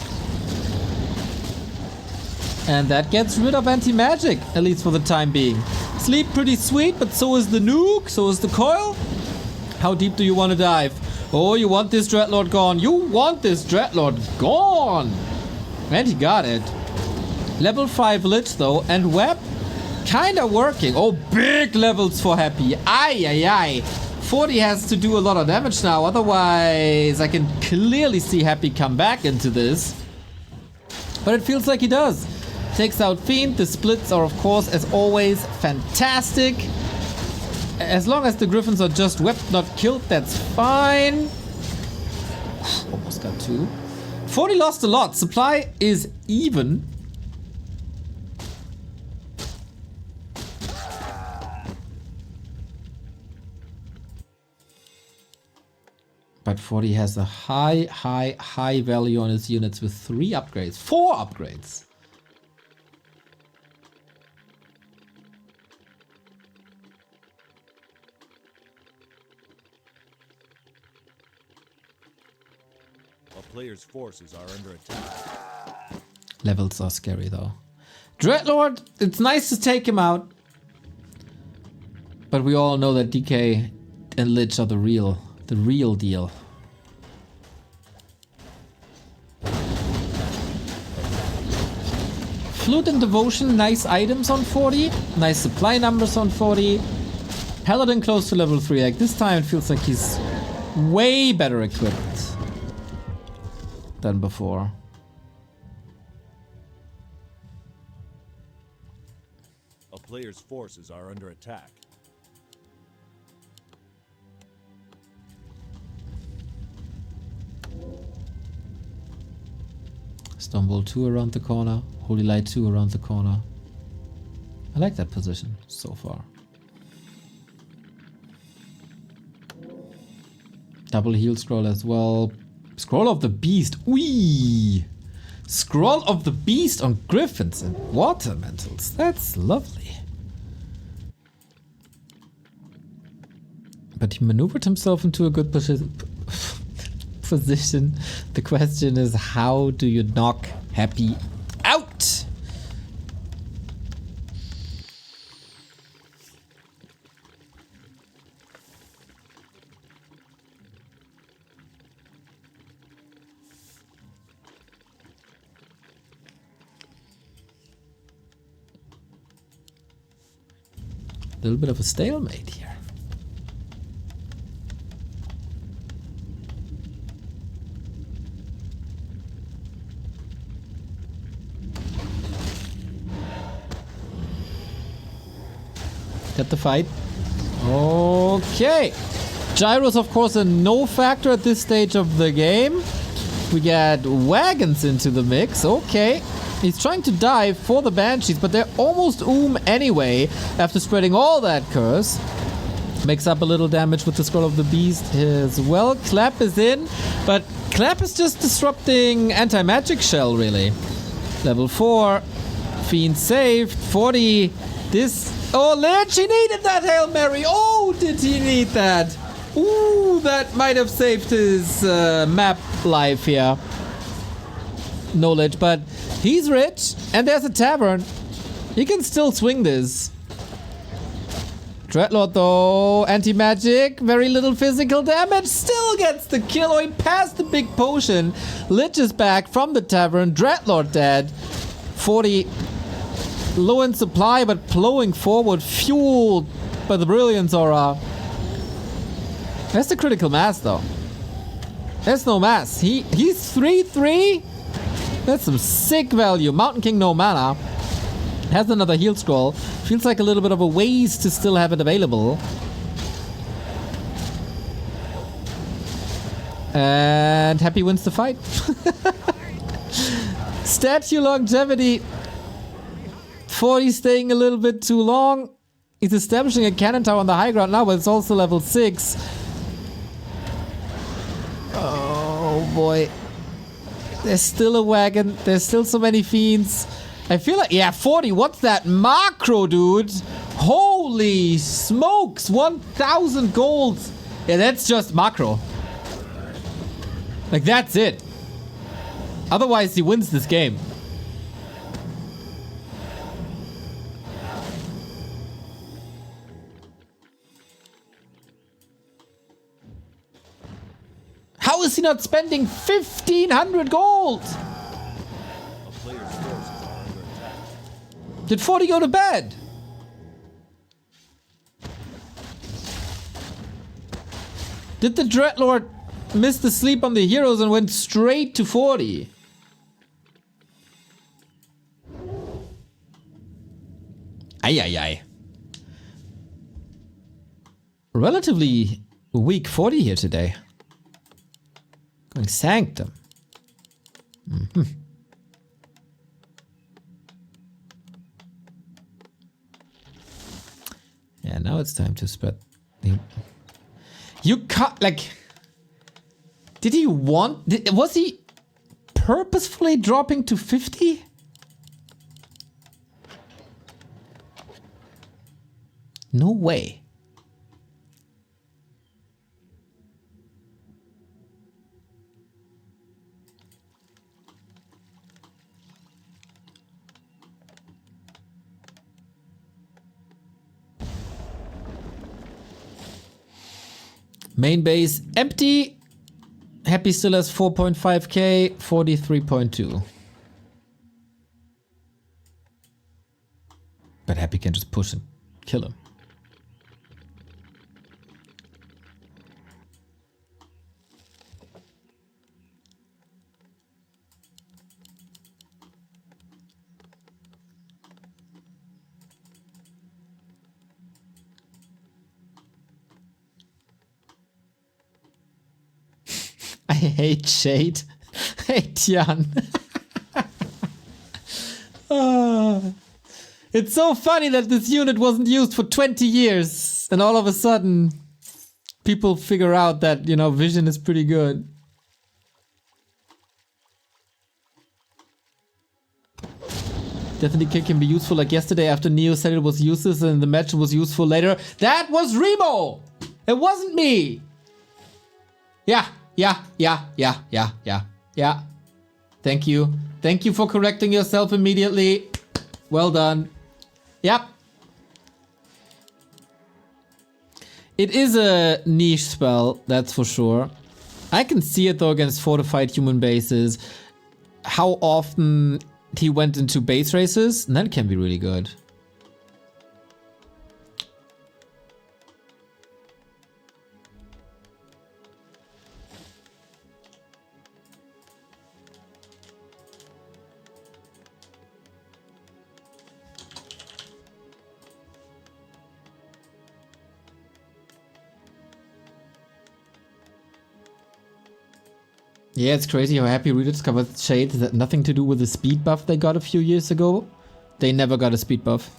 And that gets rid of anti-magic, at least for the time being. Sleep pretty sweet, but so is the nuke, so is the coil. How deep do you want to dive? Oh, you want this Dreadlord gone. You want this Dreadlord gone. And he got it. Level 5 Lich though, and Web kinda working. Oh, big levels for Happy. Aye, aye, aye. 40 has to do a lot of damage now, otherwise I can clearly see Happy come back into this. But it feels like he does. Takes out Fiend. The splits are, of course, as always, fantastic. As long as the Griffins are just wept, not killed, that's fine. Almost got 2. 40 lost a lot. Supply is even. But 40 has a high value on his units with 3 upgrades. 4 upgrades. Players' forces are under attack. Levels are scary though. Dreadlord, it's nice to take him out. But we all know that DK and Lich are the real deal. Flute and Devotion, nice items on 40. Nice supply numbers on 40. Paladin close to level 3. Like this time it feels like he's way better equipped than before. A player's forces are under attack. Stonewall 2 around the corner. Holy Light 2 around the corner. I like that position so far. Double heal scroll as well. Scroll of the Beast. Wee! Scroll of the Beast on Griffins and Water Mantles. That's lovely. But he maneuvered himself into a good position. The question is, how do you knock Happy out? A little bit of a stalemate here. Got the fight. Okay. Gyro's of course a no factor at this stage of the game. We get wagons into the mix. Okay. He's trying to dive for the Banshees, but they're almost anyway after spreading all that curse. Makes up a little damage with the Scroll of the Beast as well. Clap is in, but Clap is just disrupting anti-magic shell, really. Level 4. Fiend saved. 40. This... Oh, Lich, he needed that Hail Mary. Oh, did he need that? Ooh, that might have saved his map life here. No Lich, but he's rich, and there's a tavern. He can still swing this. Dreadlord though, anti-magic, very little physical damage, still gets the kill. Oh, he passed the big potion. Lich is back from the tavern, Dreadlord dead. 40 low in supply, but plowing forward, fueled by the Brilliance Aura. There's the critical mass though. There's no mass. He's 3-3. That's some sick value. Mountain King no mana. Has another heal scroll. Feels like a little bit of a waste to still have it available. And Happy wins the fight. Statue longevity. 40 staying a little bit too long. He's establishing a cannon tower on the high ground now, but it's also level 6. Oh boy. There's still a wagon. There's still so many fiends. I feel like, yeah, 40. What's that macro, dude? Holy smokes. 1,000 gold. Yeah, that's just macro. Like, that's it. Otherwise, he wins this game. How is he not spending 1,500 gold? A player's forces are under attack. Did 40 go to bed? Did the Dreadlord miss the sleep on the heroes and went straight to 40? Ay, ay, ay. Relatively weak 40 here today. Going Sanctum. Yeah, now it's time to spread. You can't, like... Did he want... was he purposefully dropping to 50? No way. Main base empty. Happy still has 4.5k, 43.2. But Happy can just push and kill him. I hate Shade. Hate Jan. It's so funny that this unit wasn't used for 20 years and all of a sudden people figure out that, you know, vision is pretty good. Definitely kick can be useful like yesterday after Neo said it was useless and the match was useful later. That was Remo! It wasn't me! Yeah. Thank you. Thank you for correcting yourself immediately. Well done. Yep. It is a niche spell, that's for sure. I can see it though against fortified human bases. How often he went into base races, and that can be really good. Yeah, it's crazy how Happy rediscovered Shade that nothing to do with the speed buff they got a few years ago. They never got a speed buff.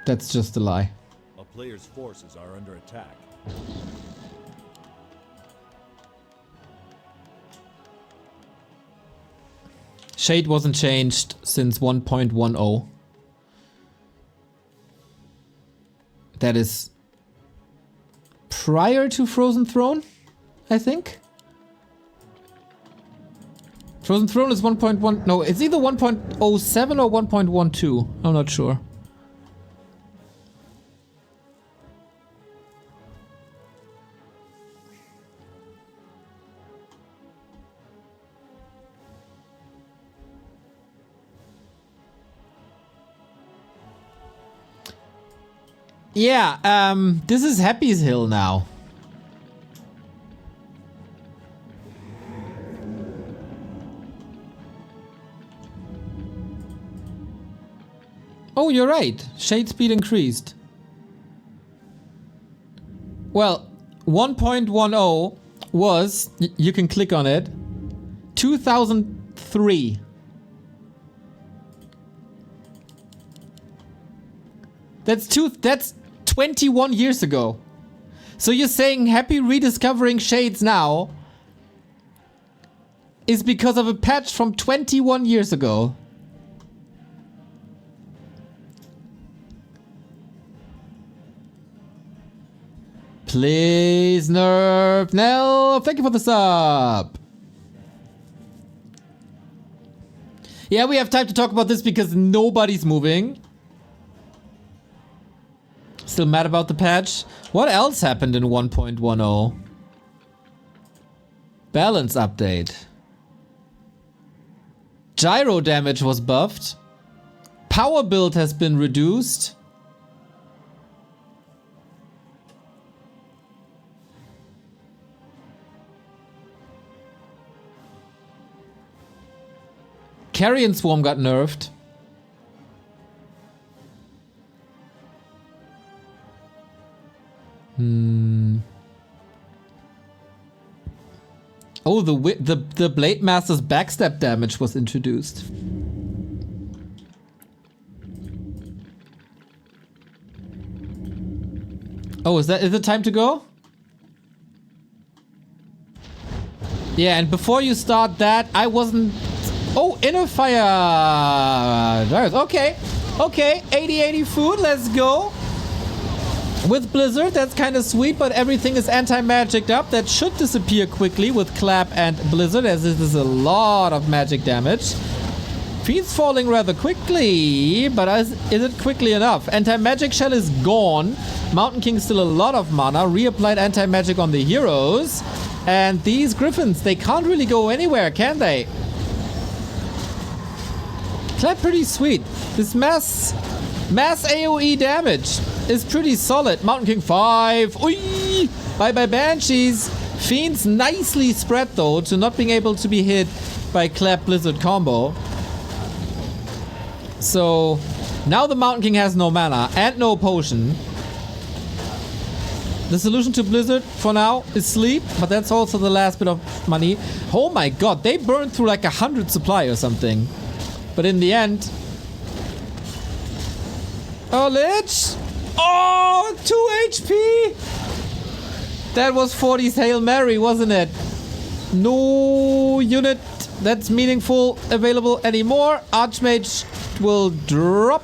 That's just a lie. A player's forces are under attack. Shade wasn't changed since 1.10. That is prior to Frozen Throne, I think. Frozen Throne is 1.1. No, it's either 1.07 or 1.12. I'm not sure. Yeah, this is Happy's Hill now. Oh, you're right. Shade speed increased. Well, 1.10 was, you can click on it, 2003. That's 21 years ago. So you're saying happy rediscovering shades now is because of a patch from 21 years ago. Please nerf Nell. Thank you for the sub. Yeah, we have time to talk about this because nobody's moving. Still mad about the patch. What else happened in 1.10? Balance update. Gyro damage was buffed. Power build has been reduced. Carrion Swarm got nerfed. Oh, the Blade Master's backstab damage was introduced. Oh, is it time to go? Yeah, and before you start that, I wasn't... Oh, inner fire! Okay, okay, 80-80 food, let's go. With Blizzard, that's kind of sweet, but everything is anti-magicked up. That should disappear quickly with Clap and Blizzard, as this is a lot of magic damage. Fiend's falling rather quickly, but is it quickly enough? Anti-magic shell is gone. Mountain King still a lot of mana. Reapplied anti-magic on the heroes. And these Griffins, they can't really go anywhere, can they? Clap pretty sweet. This mass AoE damage is pretty solid. Mountain King 5. Oi! Bye bye Banshees. Fiends nicely spread though to not being able to be hit by Clap Blizzard combo. So now the Mountain King has no mana and no potion. The solution to Blizzard for now is sleep, but that's also the last bit of money. Oh my god, they burned through like 100 supply or something. But in the end... Oh, Lich! Oh, 2 HP! That was 40's Hail Mary, wasn't it? No unit that's meaningful available anymore. Archmage will drop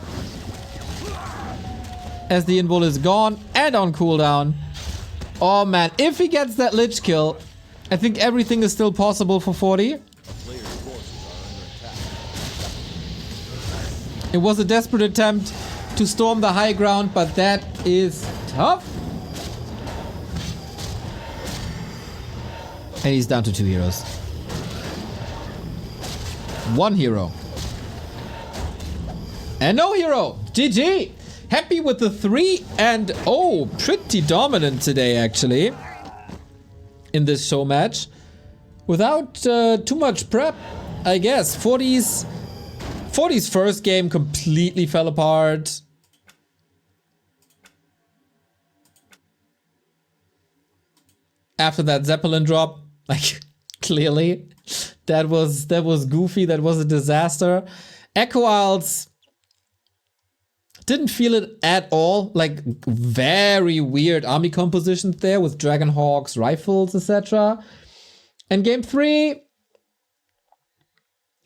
as the invul is gone and on cooldown. Oh man, if he gets that Lich kill, I think everything is still possible for 40. It was a desperate attempt to storm the high ground, but that is tough. And he's down to 2 heroes. 1 hero. And no hero! GG! Happy with the 3 and oh, pretty dominant today actually. In this show match. Without too much prep, I guess. 40's first game completely fell apart. After that Zeppelin drop, like clearly, that was goofy. That was a disaster. Echo Isles didn't feel it at all. Like very weird army compositions there with Dragonhawks, rifles, etc. And game 3,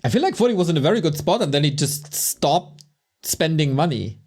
I feel like 40 was in a very good spot, and then he just stopped spending money.